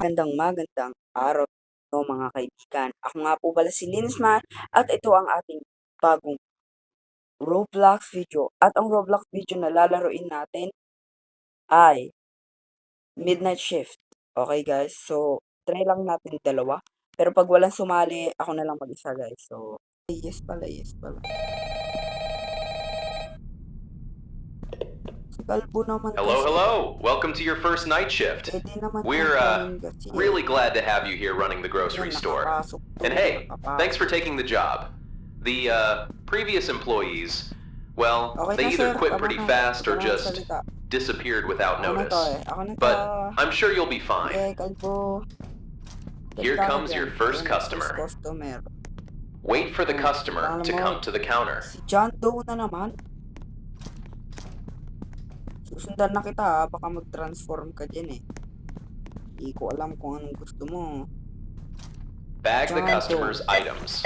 Magandang araw po mga kaibigan. Ako nga po pala si Linsman at ito ang ating bagong Roblox video. At ang Roblox video na lalaroin natin ay Midnight Shift. Okay guys, so try lang natin dalawa. Pero pag walang sumali, ako na lang mag-isa guys. So, yes pala. Kalbo naman Hello, kasi. hello. Welcome to your first night shift. We're really glad to have you here running the grocery store. And hey, thanks for taking the job. The previous employees, well, they either quit pretty fast or just disappeared without notice. But I'm sure you'll be fine. Here comes your first customer. Wait for the customer to come to the counter. Si John Doe na naman. Susundan na kita baka mag-transform ka dyan eh. Hindi ko alam kung anong gusto mo. Bag the customer's items.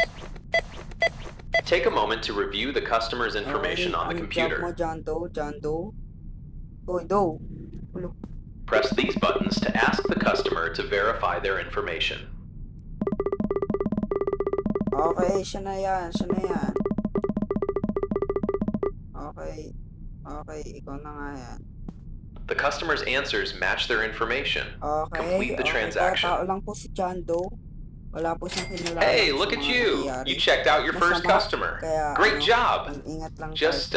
Take a moment to review the customer's information on the computer. John Doe. Hoy, Doe. Press these buttons to ask the customer to verify their information. Okay, siya na yan. Okay, ikaw na nga yan. The customer's answers match their information. Complete the transaction. Tao lang po si John Doe. Wala po siyang kinalaman. Hey, look at you! You checked out your first customer. Great job! Just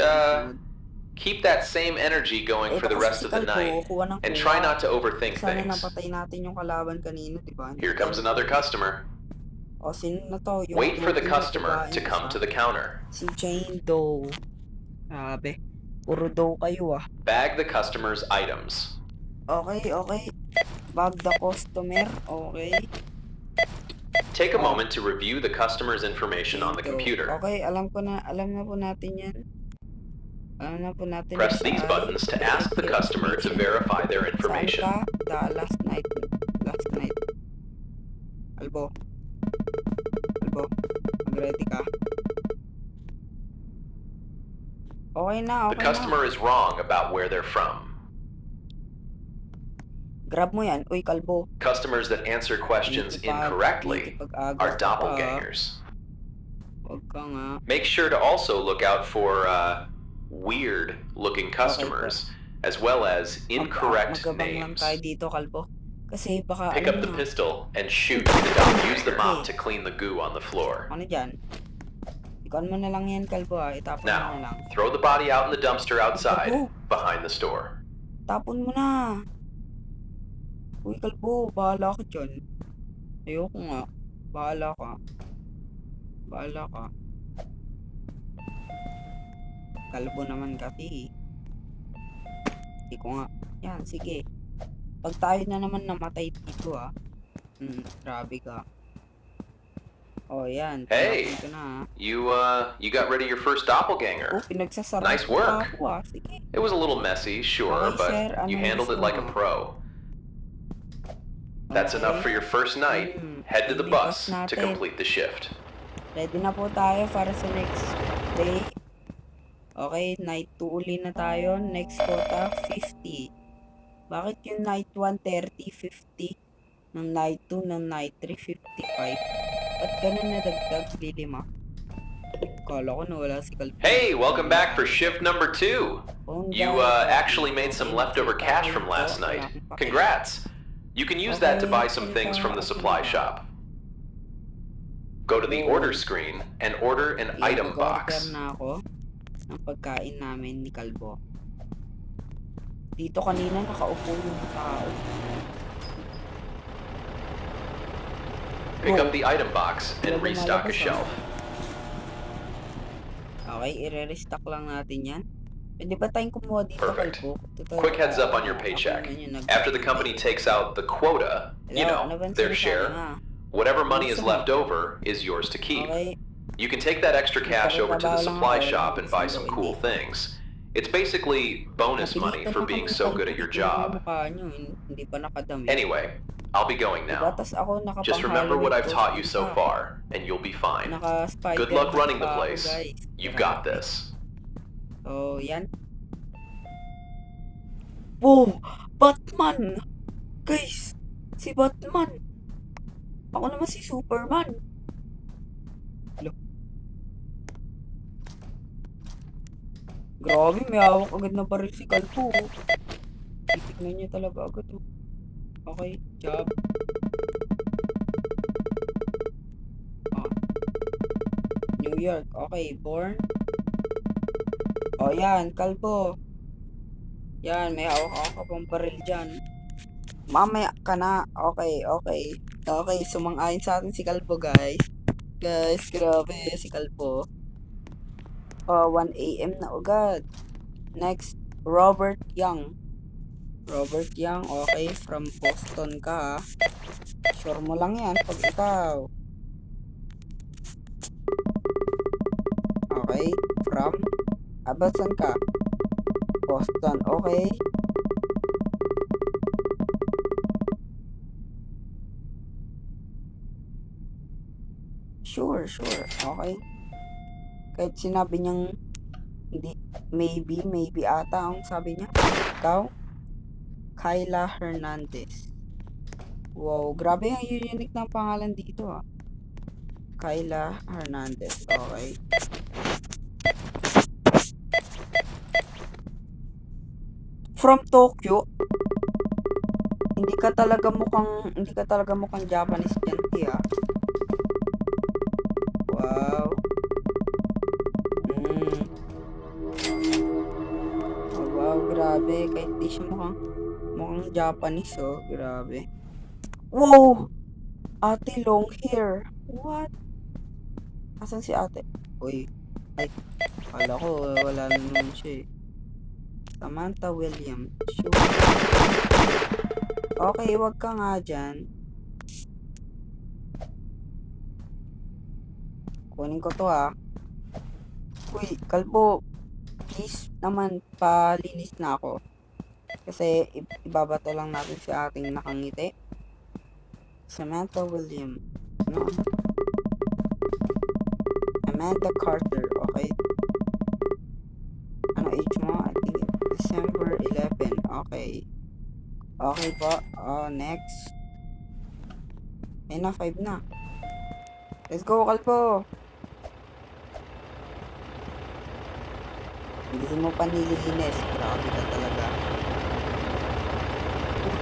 keep that same energy going for the rest of the night. And try not to overthink Sana things. napatay natin yung kalaban kanina, diba? Here comes another customer. O, sino na to? Wait for the customer to come to the counter. Si Jane Doe. Grabe. Puro Doe kayo ah. Bag the customer's items. Okay. Bag the customer. Okay. Take a moment to review the customer's information on the computer. Okay, alam na po natin yan. Press these buttons to ask the customer to verify their information. Saan ka? Last night. Albo. Mag-ready ka. Okay na. The customer is wrong about where they're from. Grab mo yan. Uy, kalbo. Customers that answer questions incorrectly are doppelgangers. Huwag ka nga. Make sure to also look out for weird-looking customers, as well as incorrect Magabang lang names. tayo dito, kalbo. Kasi baka Pick up the pistol and shoot. Use the mop to clean the goo on the floor. Ano dyan? Ikaw mo na lang yan, kalbo ah. Itapon mo na Now, lang. throw the body out in the dumpster outside, behind the store. Tapon mo na. Uy, kalbo. Bahala ka dyan. Ayoko nga. Bahala ka. Kalbo naman kasi. Hindi ko nga. Yan, sige. Pag tayo na naman namatay dito ah. Grabe ka. Oh, yan. Hey, Ito na, you got rid of your first doppelganger. Pinagsasarap Nice work. ako ah. Sige. It was a little messy, sure, Okay, but sir. you Anong handled it gusto like a mo? pro. That's enough for your first night. Head to the bus to complete the shift. Ready na po tayo para sa next day. Okay, night 2 uli na tayo. Next quota, 50. Bakit yung night 1, 30, 50? Ng night 2, ng night 3, 55? Ba't ganun na dagdag, lilima? Kala ko nawala si Kalbo. Hey, welcome back for shift number 2. You actually made some leftover cash from last night. Congrats. You can use that to buy some things from the supply shop. Go to the order screen and order an item box. Mag-order na ako ng pagkain namin ni Kalbo. Dito kanina nakaupo yung tao. Pick up the item box and restock a shelf. Okay, i-restock lang natin yan. Pwede ba tayong kumuha dito, Perfect. Kalbo? Quick heads up on your paycheck. After the company takes out the quota, you know, their share, whatever money is left over is yours to keep. Okay. You can take that extra cash over to the supply shop and buy some cool things. It's basically bonus money for being so good at your job. Hindi pa nakadami. Anyway, I'll be going now. Just remember what I've taught you so far, and you'll be fine. Good luck running the place. You've got this. So, yan. Wow! Batman! Guys! Si Batman. Ako naman si Superman. Hello. Grabe, may hawak agad na baril si Kalpo. Titignan niya talaga agad. Okay, job. New York. Okay, born. O, yan, Kalbo. Yan, may hawak ka pang baril dyan. Mamaya ka na. Okay, okay. Okay, sumang-ayon sa atin si Kalbo, guys. Guys, grabe, si Kalbo. 1 a.m. na agad. Next, Robert Young. Robert Young, okay, from Boston ka. Sure mo lang yan pag ikaw. Okay, from Abasan ka. Boston, okay. Sure, okay. Kahit sinabi niyang hindi, maybe ata ang sabi niya. Ikaw, Kyla Hernandez. Wow, grabe ang unique ng pangalan dito ah. Kyla Hernandez, okay. From Tokyo. Hindi ka talaga mukhang Japanese genti ah. Wow. Oh, wow, grabe. Kahit di siya mukhang Japanese oh. Grabe. Wow! Ate long hair. What? Asan si ate? Uy. Ay. Kala ko wala na naman siya eh. Samantha Williams. Sure. Okay, wag ka nga dyan. Kunin ko to ha. Uy, Kalbo. Please naman, palinis na ako. Kasi ibabato lang natin si ating nakangiti. Samantha Williams. No? Amanda Carter. Okay. Ano age mo? I think December 11. Okay. Okay po. Next. Ayun na, 5 na. Let's go, Kalbo. Hindi mo pa nililinis. Grabe ka talaga.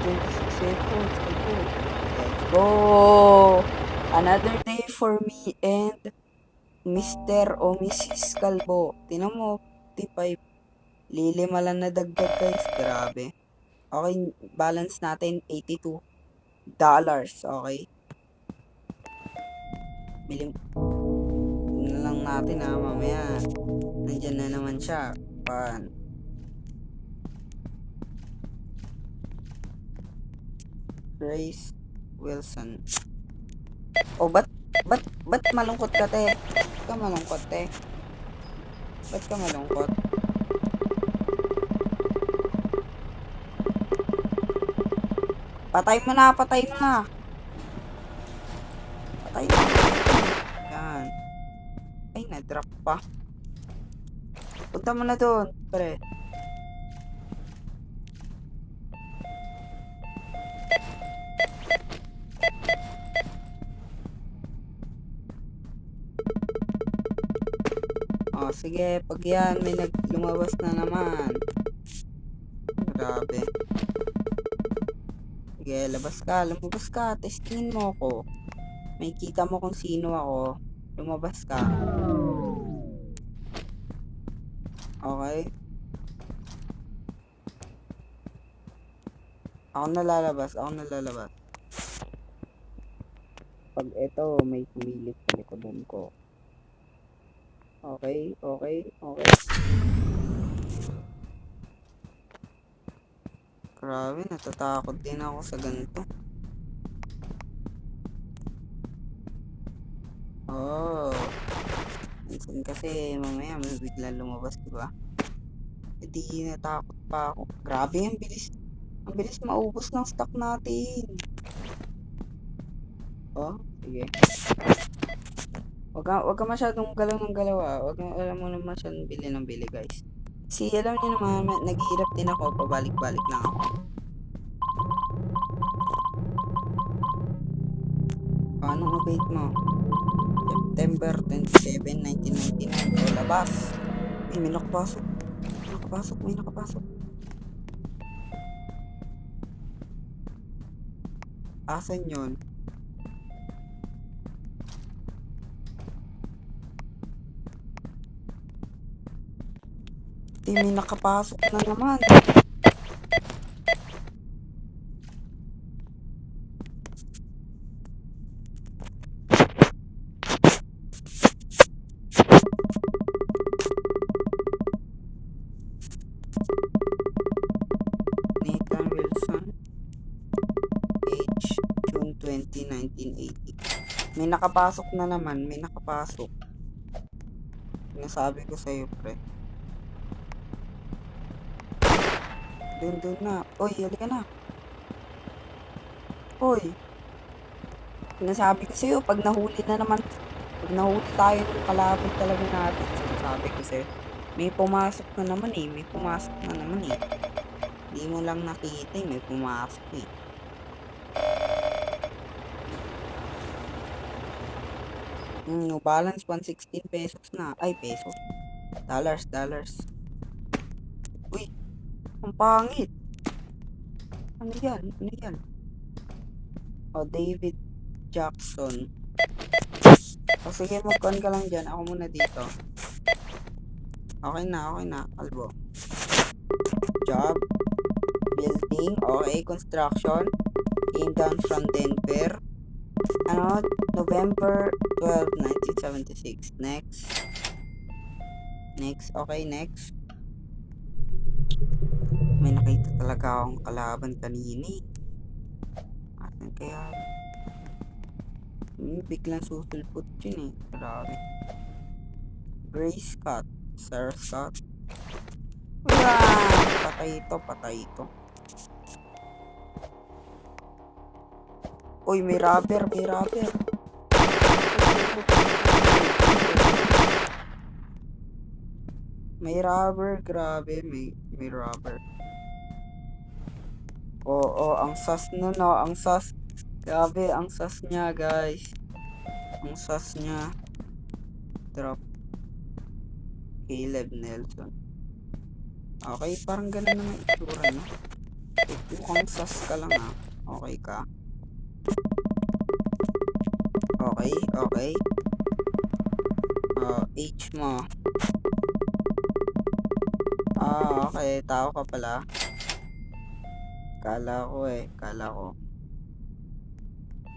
26 seconds. Kalbo. Let's go. Another day for me and Mr. o Mrs. Kalbo. Tinan mo, 55. Lilima lang na dagdag guys. Grabe. Okay, balance natin $82. Okay. Bilim na lang natin ha, mamaya. Nandyan na naman siya. Pan. Grace Wilson. Oh, ba't malungkot ka, te? Ba't ka malungkot, te? Ba't ka malungkot? Patay mo na. Patay na. Yan. Ay, na-drop pa. Punta mo na doon, pre. Oh, sige. Pag yan, may lumabas na naman. Grabe. Sige, lumabas ka. Testingin mo ako. May kita mo kung sino ako. Lumabas ka. Okay. Ako na lalabas. Pag ito, may kumilit sa likodan ko. Okay. Grabe, natatakot din ako sa ganito. Oh. Minsan kasi mamaya may bigla lumabas, diba? Hindi natakot pa ako. Grabe, ang bilis maubos ng stock natin. Oh, sige. Wag ka masyadong galaw ng galaw ah. Alam mo naman masyadong bili ng bili guys. Si alam niyo naman, naghihirap din ako, pabalik-balik lang ako. Anong update mo? September 27, 1999. O, labas. Ay, may nakapasok. May nakapasok. Asan yun? May nakapasok na naman. Nathan Wilson, age June 20, 1980. May nakapasok na naman. Sinasabi ko sa'yo, pre. Doon na. Oy, halika na. Oy. Sinasabi ko sa'yo, pag nahuli tayo ng kalaban talaga natin, sinasabi ko sa'yo, may pumasok na naman eh. Hindi mo lang nakita may pumasok eh. No balance, 116 pesos na. Ay, pesos. Dollars. Uy, ang pangit. Ano yan? O, David Jackson. O, sige, mag-con ka lang dyan. Ako muna dito. Okay na. Kalbo. Job. Building. Okay, construction. Came down from Denver. November 12, 1976. Next. Okay, next. May nakita talaga akong kalaban kanina. Asan kaya? Biglang susulpot yun eh. Grabe. Gray Scott. Sir Scott. Wala! Patay ito. Uy, may rubber. May rubber, grabe, may rubber. Oo, ang sas no, ang sas. Grabe, ang sas niya, guys. Drop. Caleb Nelson. Okay, parang ganun naman itsura niya. Mukhang sas ka lang ah. Okay ka. Okay. Age mo. Okay. Tao ka pala. Kala ko.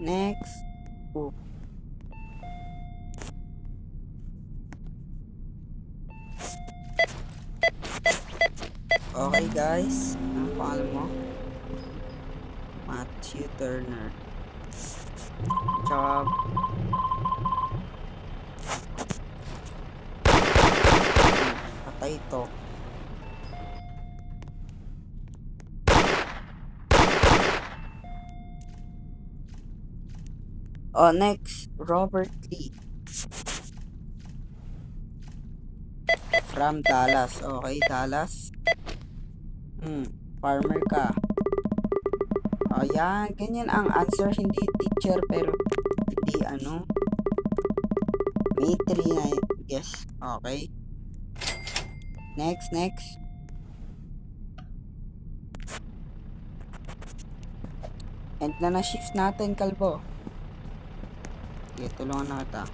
Next. Okay, guys. Anong pangalan mo? Matthew Turner. Job. Patay ito. Next. Robert Lee. From Dallas. Okay, Dallas. Farmer ka. Yan. Ganyan ang answer. Hindi teacher, pero hindi May 3 na guess. Okay. Next. End na shift natin, kalbo. Okay, tulungan na kita.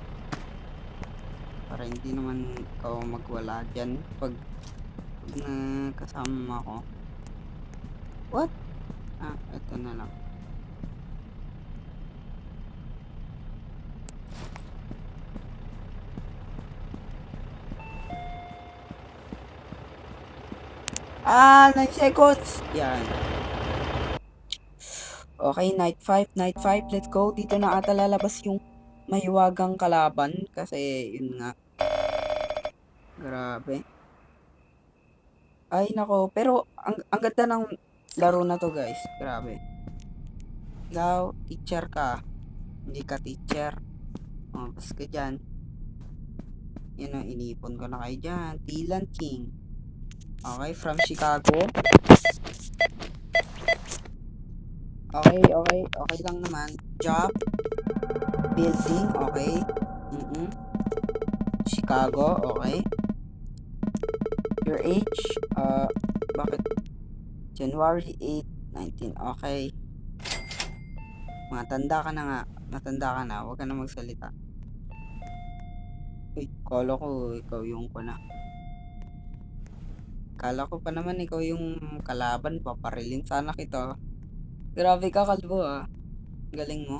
Para hindi naman ikaw magwala dyan pag kasama ako. What? Ito na lang. 9 seconds. Yan. Okay, night 5. Let's go. Dito na ata lalabas yung mahiwagang kalaban. Kasi, yun nga. Grabe. Ay, nako. Pero, ang ganda ng laro na to, guys. Grabe. Ikaw, teacher ka. Hindi ka teacher. Bas ka dyan. Yan o, inipon ko na kayo dyan. Dylan King. Okay, from Chicago. Okay lang naman. Job. Building, okay. Chicago, okay. Your age, bakit? January 8, 19, okay. Matanda ka na nga. Matanda ka na, huwag ka na magsalita. Uy, kala ko ikaw yung ko na. Kala ko pa naman ikaw yung kalaban, paparilin sana kita. Grabe ka, kalbo ah. Galing mo.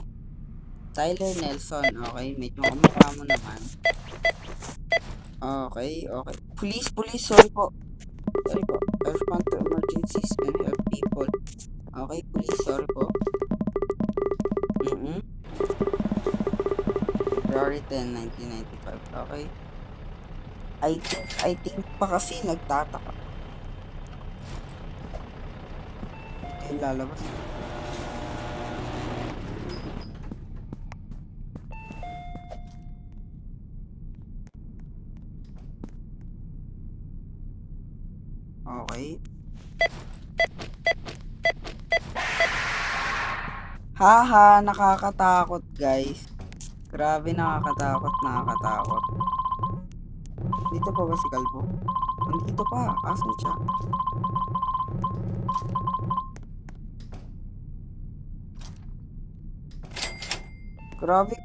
Tyler Nelson, okay. Medyo kamukha mo naman. Okay. Police, sorry po. I respond to emergencies and help people. Okay, police, sorry po. February 10, 1995. Okay. I think pa kasi nagtataka. Okay, lalabas. Okay. Haha, nakakatakot guys. Grabe, nakakatakot. Dito pa ba si Kalbo? Nandito pa. Asan siya? Grabe,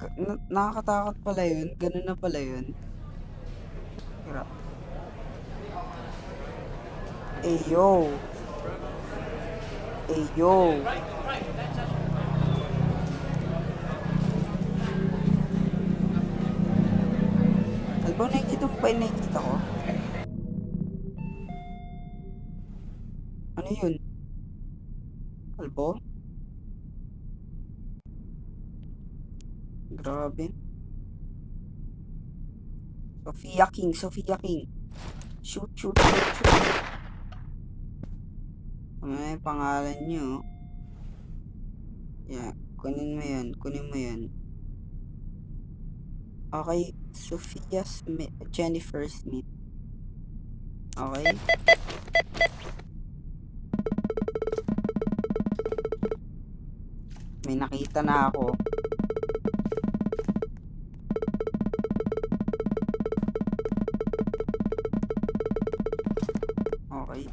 nakakatakot pala yun. Ganun na pala yun. Ayo. Kalbo, nakikita mo ba yung nakikita ko? Ano yun? Kalbo? Grabe. Sophia King. Shoot. Ano yung pangalan nyo? Yeah, kunin mo yan. Okay, Sophia Smith, Jennifer Smith. Okay. May nakita na ako. Okay.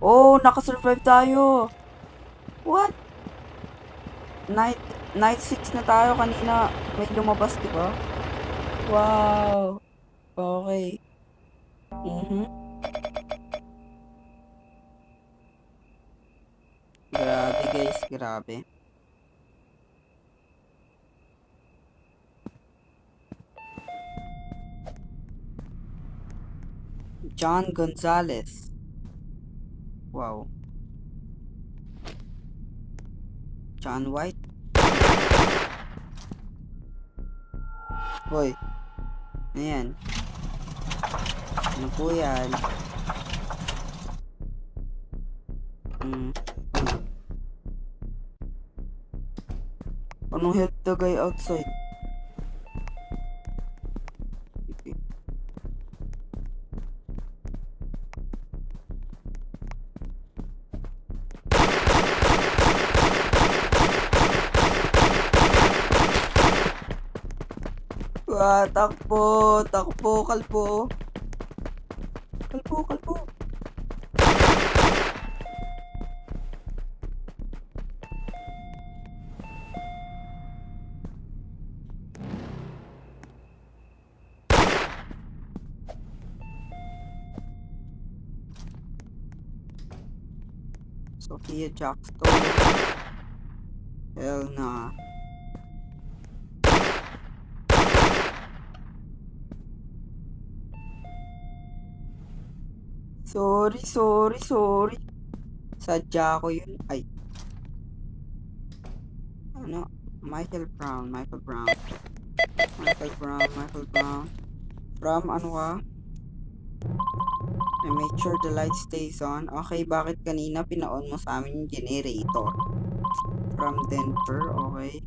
Oh, nakasurvive tayo. What? Night 6 na tayo kanina. May lumabas, di ba? Wow. Okay. Grabe guys, grabe. John Gonzalez. Wow. John White. Hoy. Ayan. Ano po yan? Anong help the guy outside? Okay. Takbo, kalbo. Kalbo. Sophia Jackson. Hell nah. Sorry. Sadya ko yun. Ay. Ano? Michael Brown. From ano ka? I make sure the light stays on. Okay, bakit kanina pina-on mo sa amin yung generator? From Denver, okay.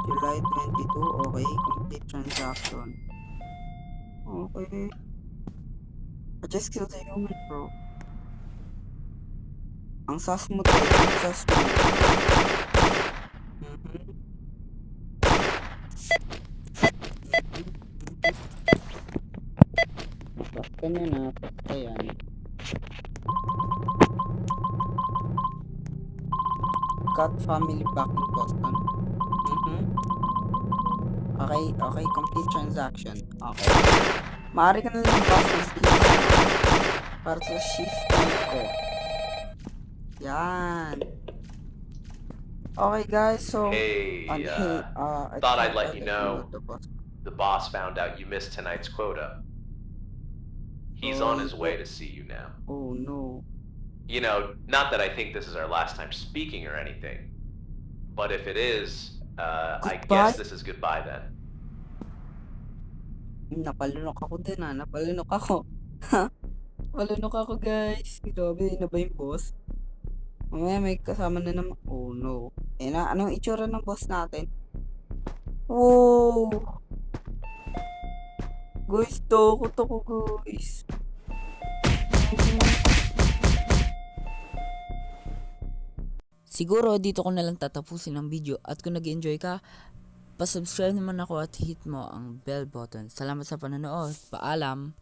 July 22, okay. Complete transaction. Okay. I just killed a human, bro. Ang sas mo to, ang sas mo. Basta na, basta yan. Got family back in Boston. Okay, complete transaction. Okay. Maaari ka na lang Boston para sa shift ko. Yan. Okay guys, so Hey, thought I'd let you know the boss found out you missed tonight's quota. He's on his way to see you now. Oh no. You know, not that I think this is our last time speaking or anything, but if it is, I guess this is goodbye then. Napalunok ako din napalunok ako. Napalunok ako guys. Grabe, na ba yung boss? Mamaya may kasama na naman. Oh no. Anong itsura ng boss natin? Wow! Guys, to guys. Siguro dito ko na lang tatapusin ang video at kung nag-enjoy ka, pa-subscribe naman ako at hit mo ang bell button. Salamat sa panonood. Paalam!